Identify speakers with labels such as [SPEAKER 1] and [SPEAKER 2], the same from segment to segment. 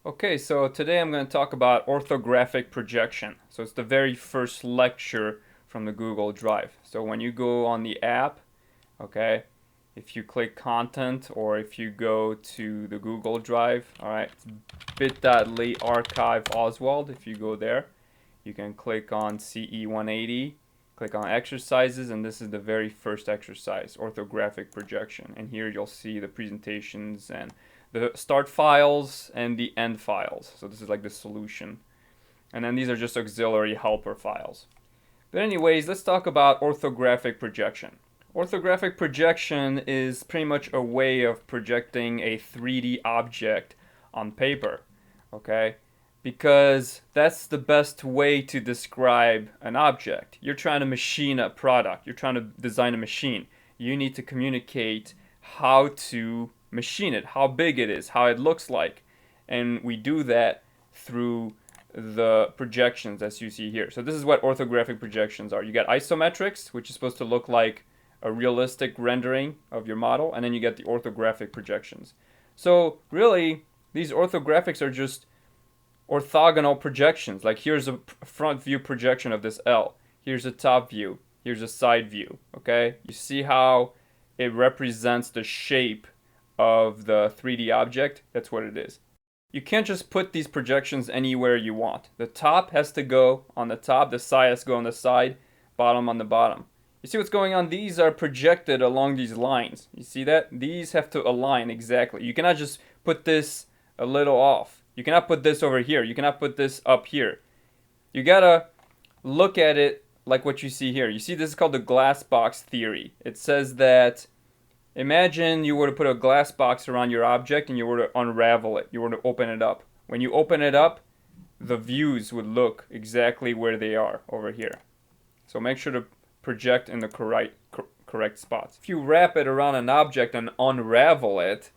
[SPEAKER 1] Okay, so today I'm going to talk about orthographic projection. So it's the very first lecture from the Google Drive. So when you go on the app, okay, if you click content or if you go to the Google Drive, all right, bit.ly archive Oswald. If you go there, you can click on ce180, click on exercises, and this is the very first exercise, orthographic projection. And here you'll see the presentations and the start files and the end files. So this is like the solution. And then these are just auxiliary helper files. But anyways, let's talk about orthographic projection. Orthographic projection is pretty much a way of projecting a 3D object on paper, okay? Because that's the best way to describe an object. You're trying to machine a product. You're trying to design a machine. You need to communicate how to machine it, how big it is, how it looks like. And we do that through the projections as you see here. So this is what orthographic projections are. You got isometrics, which is supposed to look like a realistic rendering of your model, and then you get the orthographic projections. So really, these orthographics are just orthogonal projections. Like here's a front view projection of this L. Here's a top view. Here's a side view. Okay? You see how it represents the shape of the 3D object? That's what it is. You can't just put these projections anywhere you want. The top has to go on the top, the side has to go on the side, bottom on the bottom. You see what's going on? These are projected along these lines. You see that? These have to align exactly. You cannot just put this a little off. You cannot put this over here. You cannot put this up here. You gotta look at it like what you see here. You see, this is called the glass box theory. It says that imagine you were to put a glass box around your object and you were to unravel it. You were to open it up. When you open it up, the views would look exactly where they are over here. So make sure to project in the correct spots. If you wrap it around an object and unravel it,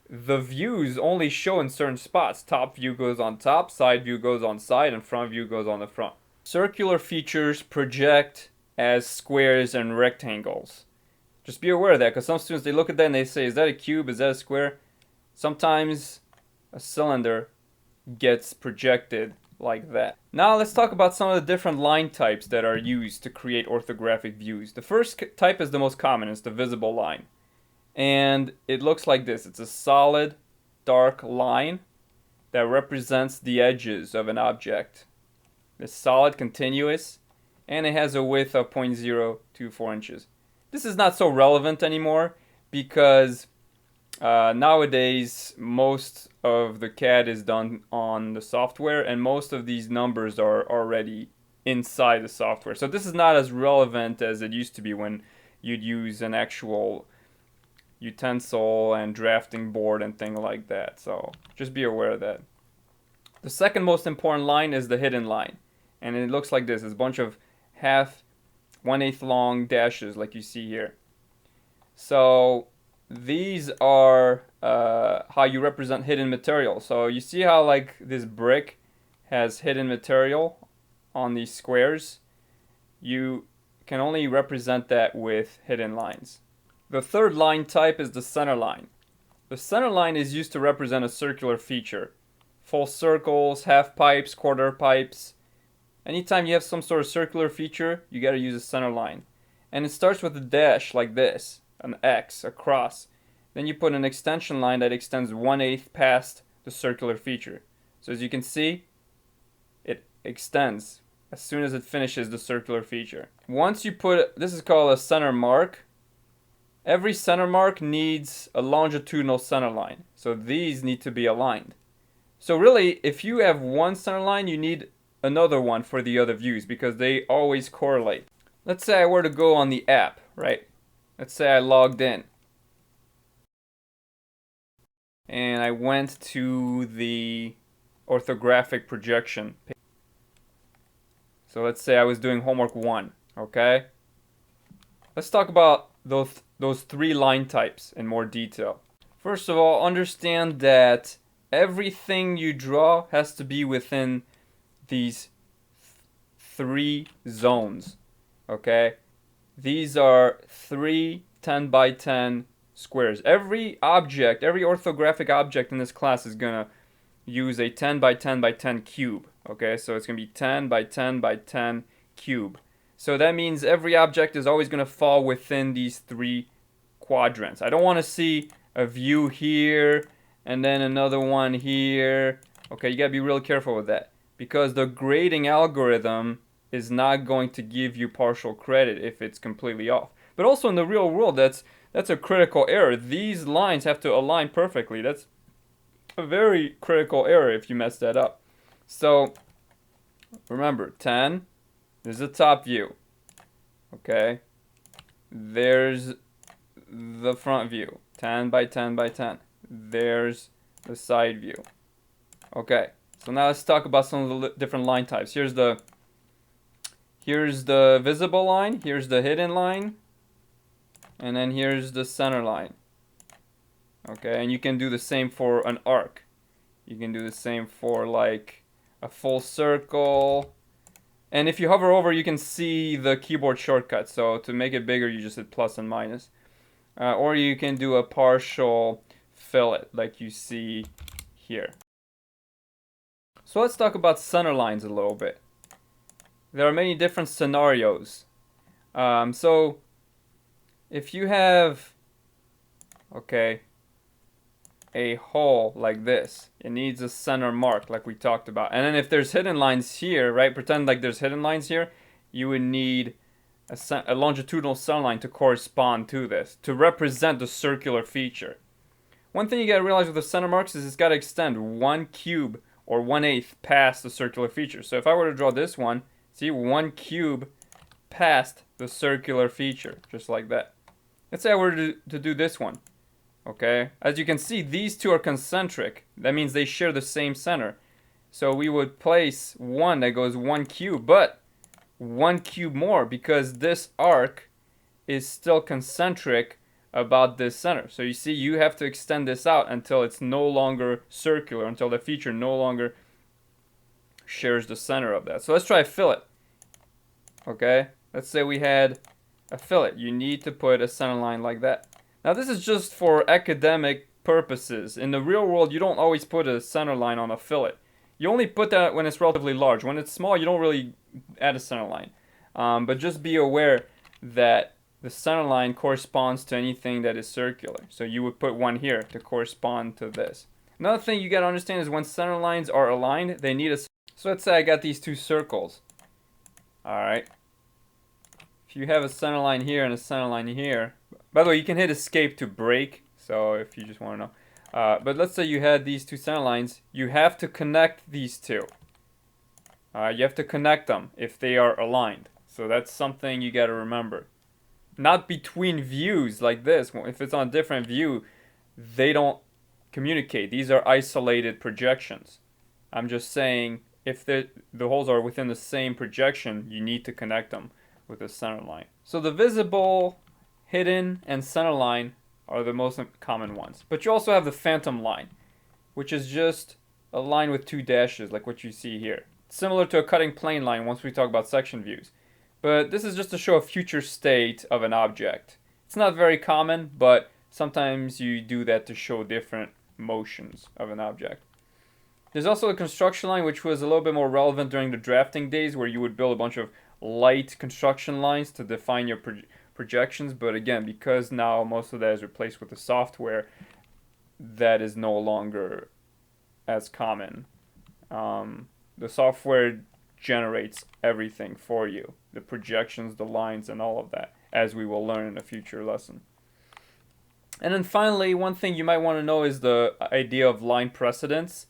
[SPEAKER 1] the views only show in certain spots. Top view goes on top, side view goes on side, and front view goes on the front. Circular features project as squares and rectangles. Just be aware of that, because some students, they look at that and they say, is that a cube? Is that a square? Sometimes a cylinder gets projected like that. Now let's talk about some of the different line types that are used to create orthographic views. The first type is the most common. It's the visible line. And it looks like this. It's a solid, dark line that represents the edges of an object. It's solid, continuous, and it has a width of 0.024 inches. This is not so relevant anymore because nowadays most of the CAD is done on the software, and most of these numbers are already inside the software. So this is not as relevant as it used to be when you'd use an actual utensil and drafting board and thing like that. So just be aware of that. The second most important line is the hidden line, and it looks like this. It's a bunch of 1/8 long dashes like you see here. So these are how you represent hidden material. So you see how like this brick has hidden material on these squares? You can only represent that with hidden lines. The third line type is the center line. The center line is used to represent a circular feature. Full circles, half pipes, quarter pipes. Anytime you have some sort of circular feature, you gotta use a center line. And it starts with a dash like this, an X, a cross. Then you put an extension line that extends 1/8 past the circular feature. So as you can see, it extends as soon as it finishes the circular feature. Once you put, this is called a center mark. Every center mark needs a longitudinal center line. So these need to be aligned. So really, if you have one center line, you need another one for the other views because they always correlate. Let's say I were to go on the app, right? Let's say I logged in. And I went to the orthographic projection page. So let's say I was doing homework 1, okay? Let's talk about those 3 line types in more detail. First of all, understand that everything you draw has to be within these 3 zones, okay? These are 3 10 by 10 squares. Every object, every orthographic object in this class is gonna use a 10 by 10 by 10 cube. Okay, so it's going to be 10 by 10 by 10 cube. So that means every object is always going to fall within these 3 quadrants. I don't want to see a view here and then another one here. Okay, you got to be real careful with that, because the grading algorithm is not going to give you partial credit if it's completely off. But also in the real world, that's a critical error. These lines have to align perfectly. That's a very critical error if you mess that up. So remember, 10, this is the top view. Okay, there's the front view, 10 by 10 by 10. There's the side view. Okay, so now let's talk about some of the different line types. Here's the visible line, here's the hidden line, and then here's the center line. Okay, and you can do the same for an arc. You can do the same for like a full circle. And if you hover over, you can see the keyboard shortcut. So to make it bigger, you just hit plus and minus. Or you can do a partial fillet like you see here. So let's talk about center lines a little bit. There are many different scenarios. So if you have, okay, a hole like this, it needs a center mark like we talked about. And then if there's hidden lines here, right, pretend like there's hidden lines here, you would need a longitudinal center line to correspond to this, to represent the circular feature. One thing you gotta realize with the center marks is it's gotta extend 1 cube or 1/8 past the circular feature. So if I were to draw this one, see, 1 cube past the circular feature, just like that. Let's say I were to do this one. Okay, as you can see, these two are concentric. That means they share the same center. So we would place one that goes 1 cube, but 1 cube more, because this arc is still concentric about this center. So you see, you have to extend this out until it's no longer circular, until the feature no longer shares the center of that. So let's try a fillet. Okay, let's say we had a fillet. You need to put a center line like that. Now this is just for academic purposes. In the real world, you don't always put a center line on a fillet. You only put that when it's relatively large. When it's small, you don't really add a center line. But just be aware that the center line corresponds to anything that is circular. So you would put one here to correspond to this. Another thing you gotta understand is when center lines are aligned, they need a... So let's say I got these 2 circles. Alright. If you have a center line here and a center line here... By the way, you can hit escape to break, so if you just want to know. But let's say you had these 2 center lines, you have to connect these 2. You have to connect them if they are aligned. So that's something you got to remember. Not between views like this. If it's on a different view, they don't communicate. These are isolated projections. I'm just saying, if the holes are within the same projection, you need to connect them with a center line. So the visible, hidden, and center line are the most common ones. But you also have the phantom line, which is just a line with 2 dashes, like what you see here. Similar to a cutting plane line once we talk about section views. But this is just to show a future state of an object. It's not very common, but sometimes you do that to show different motions of an object. There's also a construction line, which was a little bit more relevant during the drafting days, where you would build a bunch of light construction lines to define your projections. But again, because now most of that is replaced with the software, that is no longer as common. The software generates everything for you, the projections, the lines, and all of that, as we will learn in a future lesson. And then finally, one thing you might want to know is the idea of line precedence.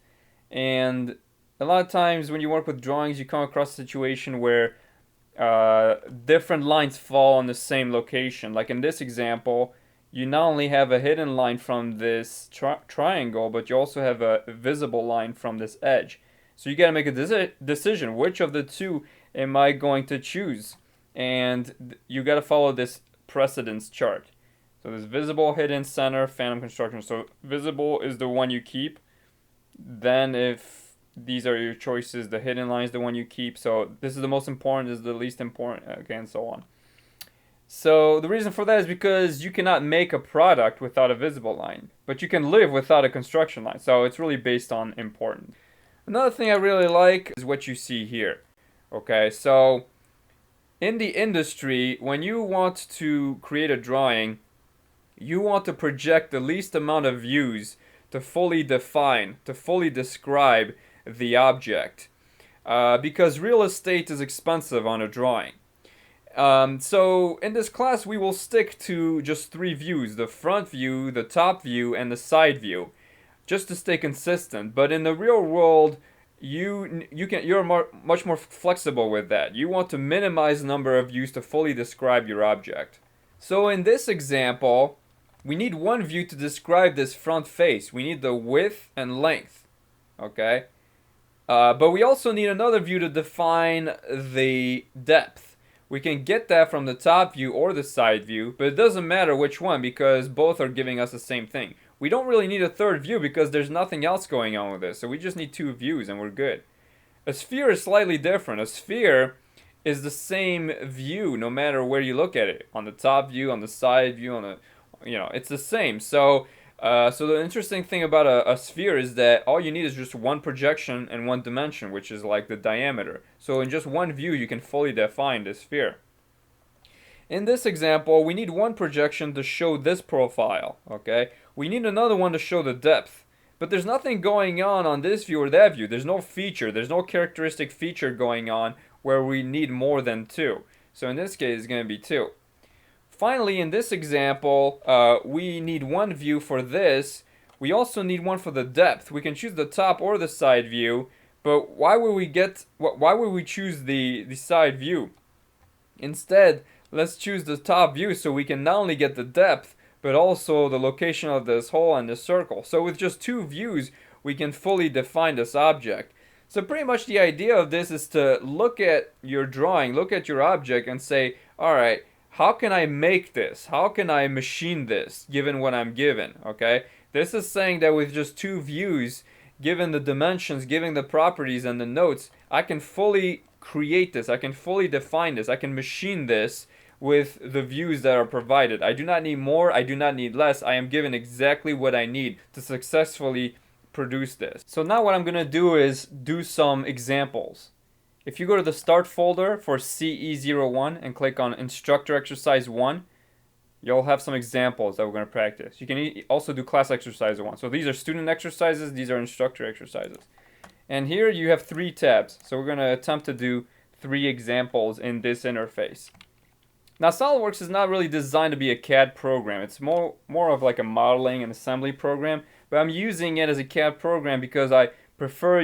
[SPEAKER 1] And a lot of times when you work with drawings, you come across a situation where different lines fall on the same location. Like in this example, you not only have a hidden line from this triangle, but you also have a visible line from this edge. So you got to make a decision. Which of the two am I going to choose? And you got to follow this precedence chart. So there's visible, hidden, center, phantom construction. So visible is the one you keep. Then if these are your choices, the hidden line is the one you keep. So this is the most important, this is the least important, okay, and so on. So the reason for that is because you cannot make a product without a visible line, but you can live without a construction line. So it's really based on importance. Another thing I really like is what you see here. Okay, so in the industry, when you want to create a drawing, you want to project the least amount of views to fully define, to fully describe the object. Because real estate is expensive on a drawing. So in this class, we will stick to just 3 views: the front view, the top view, and the side view, just to stay consistent. But in the real world, you're much more flexible with that. You want to minimize the number of views to fully describe your object. So in this example, we need one view to describe this front face. We need the width and length, okay? But we also need another view to define the depth. We can get that from the top view or the side view, but it doesn't matter which one because both are giving us the same thing. We don't really need a third view because there's nothing else going on with this, so we just need 2 views and we're good. A sphere is slightly different. A sphere is the same view no matter where you look at it. On the top view, on the side view, it's the same. So the interesting thing about a sphere is that all you need is just one projection and one dimension, which is like the diameter. So in just one view, you can fully define the sphere. In this example, we need one projection to show this profile, okay? We need another one to show the depth. But there's nothing going on this view or that view. There's no feature. There's no characteristic feature going on where we need more than 2. So in this case, it's going to be 2. Finally, in this example, we need one view for this. We also need one for the depth. We can choose the top or the side view, but why would we choose the side view? Instead, let's choose the top view so we can not only get the depth, but also the location of this hole and this circle. So with just 2 views, we can fully define this object. So pretty much the idea of this is to look at your drawing, look at your object and say, all right, how can I make this? How can I machine this given what I'm given, okay? This is saying that with just 2 views, given the dimensions, given the properties and the notes, I can fully create this. I can fully define this. I can machine this with the views that are provided. I do not need more. I do not need less. I am given exactly what I need to successfully produce this. So now what I'm going to do is do some examples. If you go to the Start folder for ce01 and click on Instructor Exercise 1, you'll have some examples that we're going to practice. You can also do Class Exercise 1. So these are student exercises, these are instructor exercises. And here you have 3 tabs. So we're going to attempt to do 3 examples in this interface. Now SOLIDWORKS is not really designed to be a CAD program. It's more of like a modeling and assembly program. But I'm using it as a CAD program because I prefer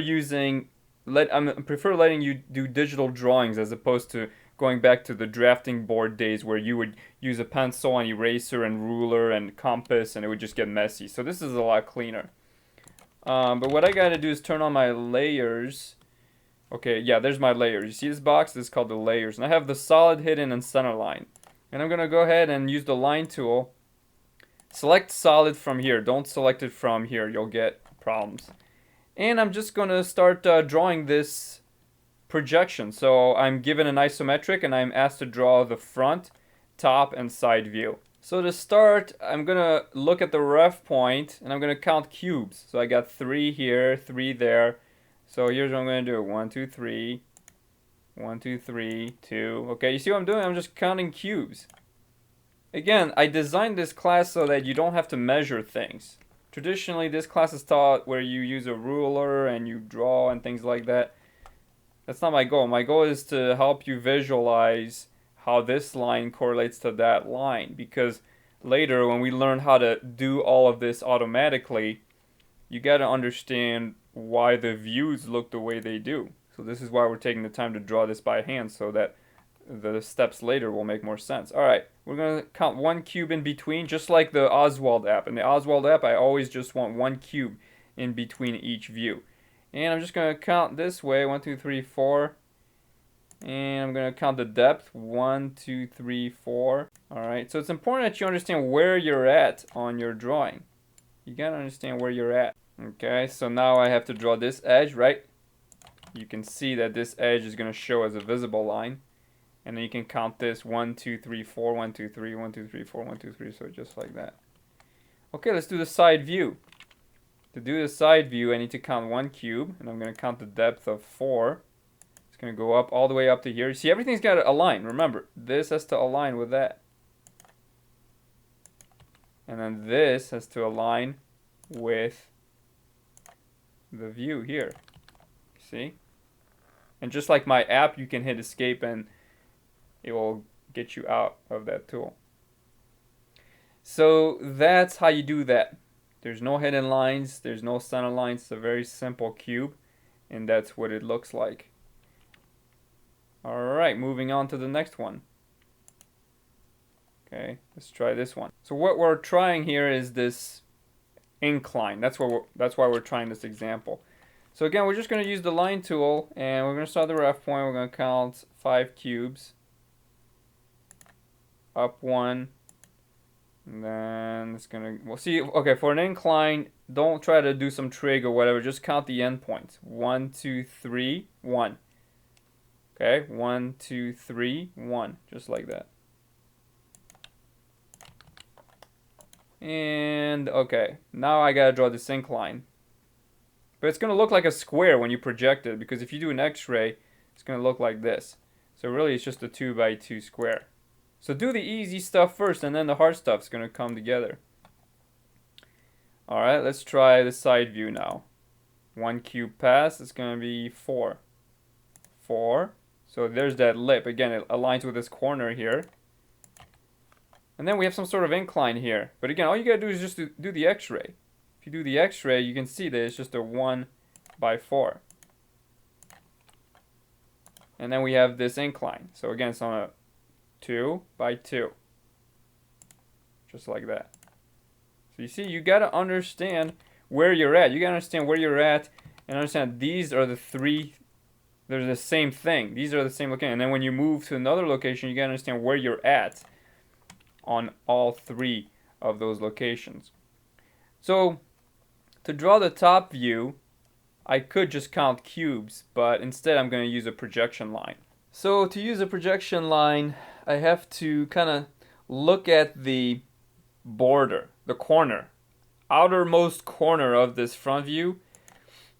[SPEAKER 1] letting you do digital drawings as opposed to going back to the drafting board days where you would use a pencil and eraser and ruler and compass and it would just get messy. So this is a lot cleaner. But what I gotta do is turn on my layers. Okay, yeah, there's my layers. You see this box? This is called the layers. And I have the solid, hidden, and center line. And I'm gonna go ahead and use the line tool. Select solid from here. Don't select it from here. You'll get problems. And I'm just gonna start drawing this projection. So I'm given an isometric and I'm asked to draw the front, top, and side view. So to start, I'm gonna look at the ref point and I'm gonna count cubes. So I got 3 here, 3 there. So here's what I'm gonna do: 1, 2, 3, 1, 2, 3, 2. Okay, you see what I'm doing? I'm just counting cubes. Again, I designed this class so that you don't have to measure things. Traditionally, this class is taught where you use a ruler and you draw and things like that. That's not my goal. My goal is to help you visualize how this line correlates to that line, because later when we learn how to do all of this automatically, you got to understand why the views look the way they do. So this is why we're taking the time to draw this by hand so that the steps later will make more sense. Alright, we're going to count 1 cube in between, just like the Oswald app. In the Oswald app, I always just want 1 cube in between each view. And I'm just going to count this way: 1, 2, 3, 4. And I'm going to count the depth: 1, 2, 3, 4. Alright, so it's important that you understand where you're at on your drawing. You got to understand where you're at. Okay, so now I have to draw this edge, right? You can see that this edge is going to show as a visible line. And then you can count this 1, 2, 3, 4, 1, 2, 3, 1, 2, 3, 4, 1, 2, 3. So just like that. Okay, let's do the side view. To do the side view, I need to count one cube, and I'm going to count the depth of 4. It's going to go up all the way up to here. See, everything's got to align. Remember, this has to align with that. And then this has to align with the view here. See? And just like my app, you can hit escape and it will get you out of that tool. So that's how you do that. There's no hidden lines, there's no center lines. It's a very simple cube, and that's what it looks like. Alright, moving on to the next one. Okay, let's try this one. So what we're trying here is this incline. That's why we're trying this example. So again, we're just going to use the line tool, and we're going to start the ref point. We're going to count 5 cubes. Up 1. And then it's going to... We'll see. Okay, for an incline, don't try to do some trig or whatever. Just count the endpoints. 1, 2, 3, 1. Okay, 1, 2, 3, 1. Just like that. And, okay. Now I got to draw this incline. But it's going to look like a square when you project it, because if you do an x-ray, it's going to look like this. So really it's just a 2 by 2 square. So do the easy stuff first, and then the hard stuff's going to come together. Alright, let's try the side view now. 1 cube pass, it's going to be 4. 4. So there's that lip. Again, it aligns with this corner here. And then we have some sort of incline here. But again, all you got to do is just do the x-ray. If you do the x-ray, you can see that it's just a 1 by 4. And then we have this incline. So again, it's on a 2 by 2. Just like that. So you see, you got to understand where you're at. You got to understand where you're at and understand these are the three, they're the same thing. These are the same location. And then when you move to another location, you got to understand where you're at on all 3 of those locations. So to draw the top view, I could just count cubes, but instead I'm going to use a projection line. So to use a projection line, I have to kind of look at the border, the corner, outermost corner of this front view,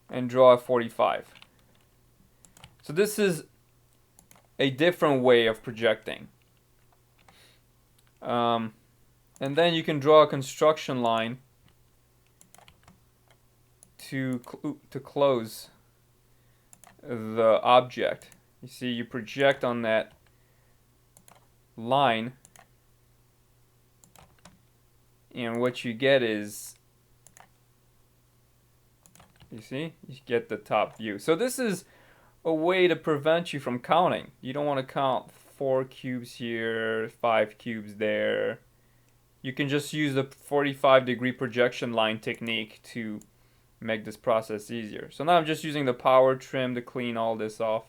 [SPEAKER 1] and draw a 45. So this is a different way of projecting. And then you can draw a construction line to close the object. You see, you project on that line, and what you get is, you see, you get the top view. So this is a way to prevent you from counting. You don't want to count 4 cubes here, 5 cubes there. You can just use the 45-degree projection line technique to make this process easier. So now I'm just using the power trim to clean all this off.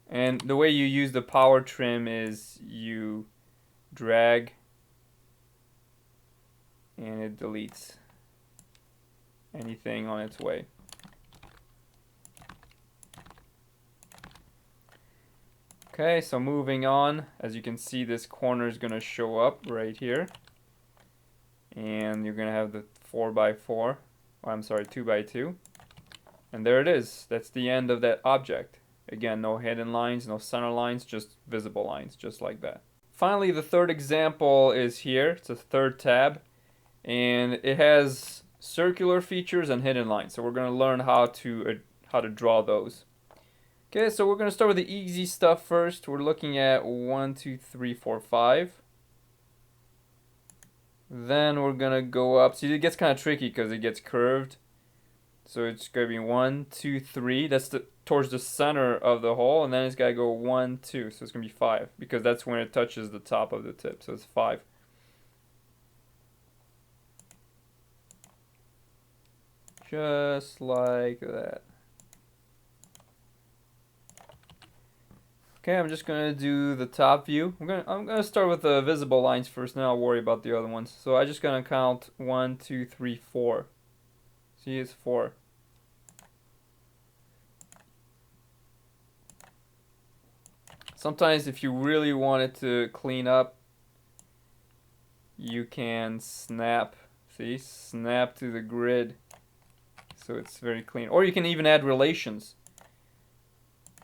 [SPEAKER 1] And the way you use the power trim is you drag and it deletes anything on its way. Okay, so moving on, as you can see, this corner is going to show up right here. And you're going to have the 4 by 4, or I'm sorry, 2 by 2. And there it is. That's the end of that object. Again, no hidden lines, no center lines, just visible lines, just like that. Finally, the third example is here. It's a third tab, and it has circular features and hidden lines. So we're going to learn how to draw those. Okay, so we're going to start with the easy stuff first. We're looking at 1, 2, 3, 4, 5. Then we're going to go up. See, it gets kind of tricky because it gets curved. So it's going to be 1, 2, 3. That's towards the center of the hole. And then it's got to go 1, 2. So it's going to be 5. Because that's when it touches the top of the tip. So it's 5. Just like that. Okay, I'm just going to do the top view. I'm going to start with the visible lines first, and then I'll worry about the other ones. So I'm just going to count 1, 2, 3, 4. See, it's 4. Sometimes if you really want it to clean up, you can snap, see, snap to the grid so it's very clean. Or you can even add relations.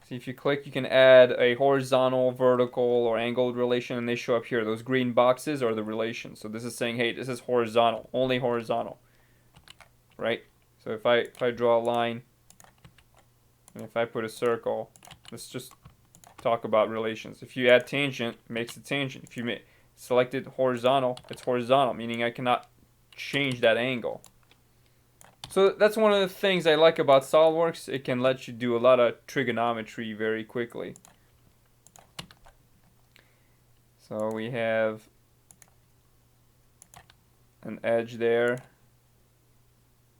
[SPEAKER 1] See, if you click, you can add a horizontal, vertical, or angled relation, and they show up here. Those green boxes are the relations. So this is saying, hey, this is horizontal, only horizontal, right? So if I draw a line, and if I put a circle, let's just talk about relations. If you add tangent, it makes it tangent. If you select it horizontal, it's horizontal, meaning I cannot change that angle. So that's one of the things I like about SOLIDWORKS. It can let you do a lot of trigonometry very quickly. So we have an edge there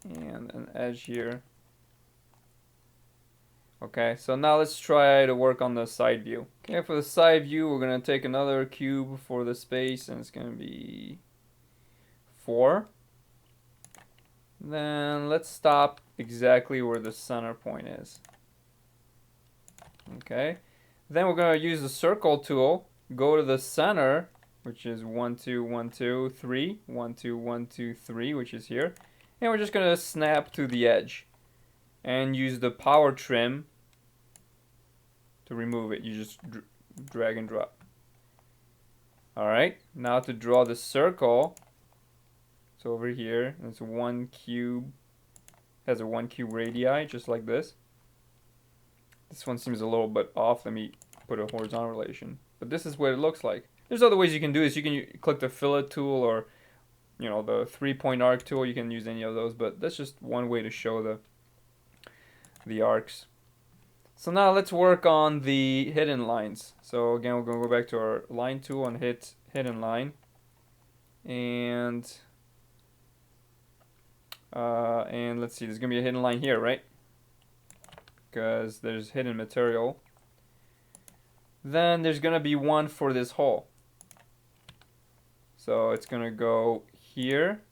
[SPEAKER 1] and an edge here. Okay, so now let's try to work on the side view. Okay, for the side view, we're going to take another cube for the space, and it's going to be 4. Then let's stop exactly where the center point is. Okay, then we're going to use the circle tool, go to the center, which is 1, 2, 1, 2, 3, 1, 2, 1, 2, 3, which is here, and we're just going to snap to the edge and use the power trim to remove it. You just drag and drop. Alright, now to draw the circle, so over here, it's 1 cube, has a 1 cube radii, just like this. This one seems a little bit off. Let me put a horizontal relation. But this is what it looks like. There's other ways you can do this. You can click the fillet tool, or the 3-point arc tool. You can use any of those, but that's just one way to show the arcs. So now let's work on the hidden lines. So again, we're going to go back to our line tool and hit hidden line. And let's see, there's going to be a hidden line here, right? Because there's hidden material. Then there's going to be one for this hole. So it's going to go here.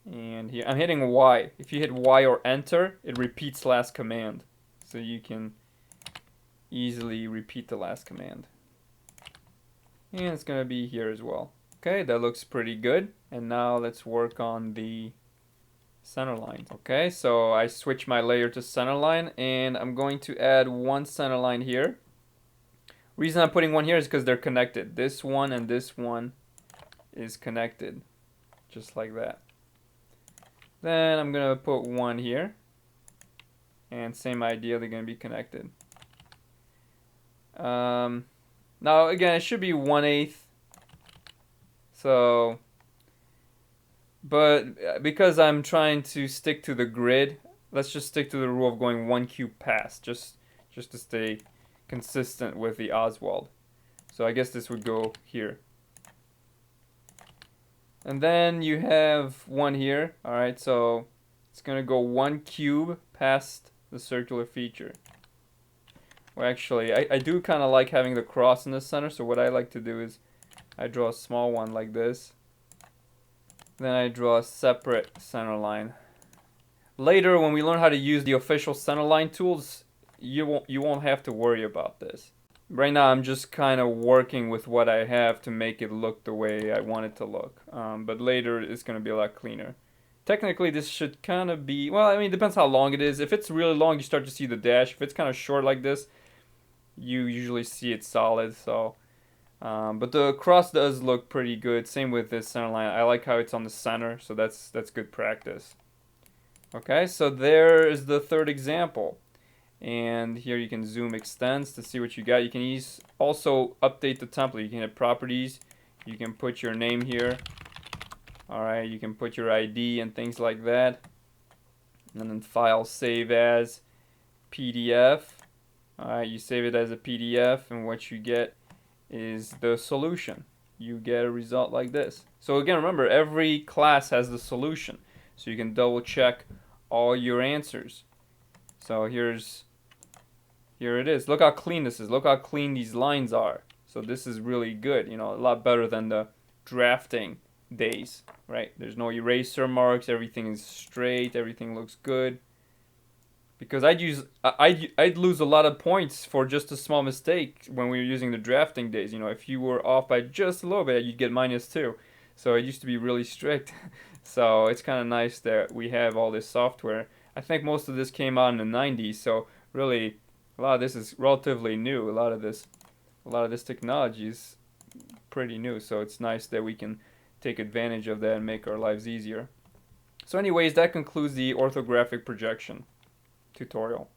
[SPEAKER 1] And here, I'm hitting Y. If you hit Y or enter, it repeats last command. So you can easily repeat the last command. And it's going to be here as well. Okay, that looks pretty good. And now let's work on the center line. Okay, so I switch my layer to center line, and I'm going to add one center line here. Reason I'm putting one here is because they're connected. This one and this one is connected, just like that. Then I'm going to put one here, and same idea, they're going to be connected. Now again, it should be 1/8. So, but because I'm trying to stick to the grid, let's just stick to the rule of going 1 cube past, just to stay consistent with the Oswald. So I guess this would go here. And then you have one here. Alright, so it's going to go 1 cube past the circular feature. Well, actually, I do kind of like having the cross in the center, so what I like to do is I draw a small one like this. Then I draw a separate center line. Later, when we learn how to use the official center line tools, you won't have to worry about this. Right now, I'm just kind of working with what I have to make it look the way I want it to look. But later, it's going to be a lot cleaner. Technically, this should kind of be, well, I mean, it depends how long it is. If it's really long, you start to see the dash. If it's kind of short like this, you usually see it solid. So, but the cross does look pretty good. Same with this center line. I like how it's on the center, so that's good practice. Okay, so there is the third example. And here you can zoom extends to see what you got. You can also update the template. You can hit properties. You can put your name here. Alright, you can put your ID and things like that. And then file save as PDF. Alright, you save it as a PDF, and what you get is the solution. You get a result like this. So again, remember, every class has the solution. So you can double check all your answers. So here it is. Look how clean this is. Look how clean these lines are. So this is really good. A lot better than the drafting days, right? There's no eraser marks. Everything is straight. Everything looks good. because I'd lose a lot of points for just a small mistake when we were using the drafting days. You know, if you were off by just a little bit, you'd get -2. So it used to be really strict. So it's kind of nice that we have all this software. I think most of this came out in the 90s, so really a lot of this is relatively new. A lot of this technology is pretty new, so it's nice that we can take advantage of that and make our lives easier. So anyways, that concludes the orthographic projection tutorial.